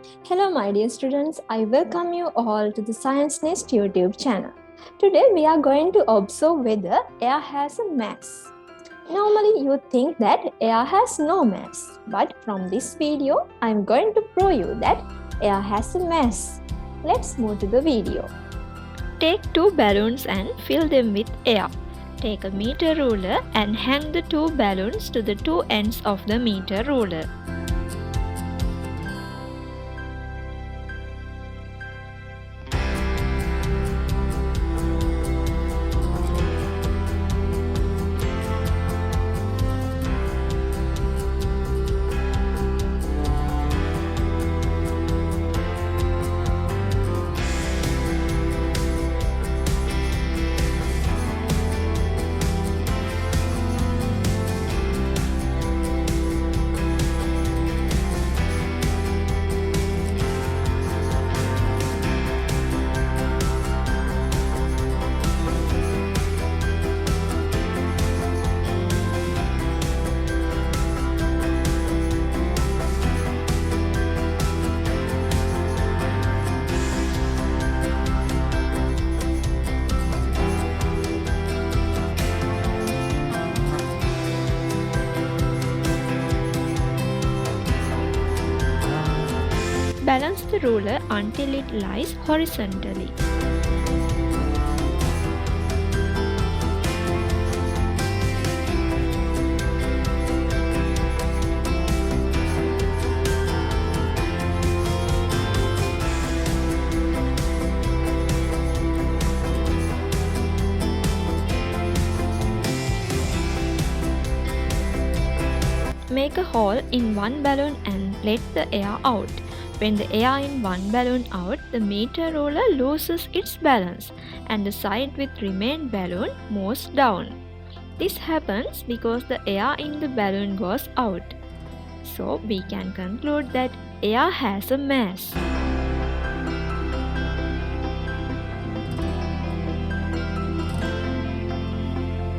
Hello, my dear students. I welcome you all to the Science Nest YouTube channel. Today, we are going to observe whether air has a mass. Normally, you think that air has no mass, but from this video, I am going to prove you that air has a mass. Let's move to the video. Take two balloons and fill them with air. Take a meter ruler and hang the two balloons to the two ends of the meter ruler. Balance the ruler until it lies horizontally. Make a hole in one balloon and let the air out. When the air in one balloon out, the meter ruler loses its balance and the side with remained balloon moves down. This happens because the air in the balloon goes out. So we can conclude that air has a mass.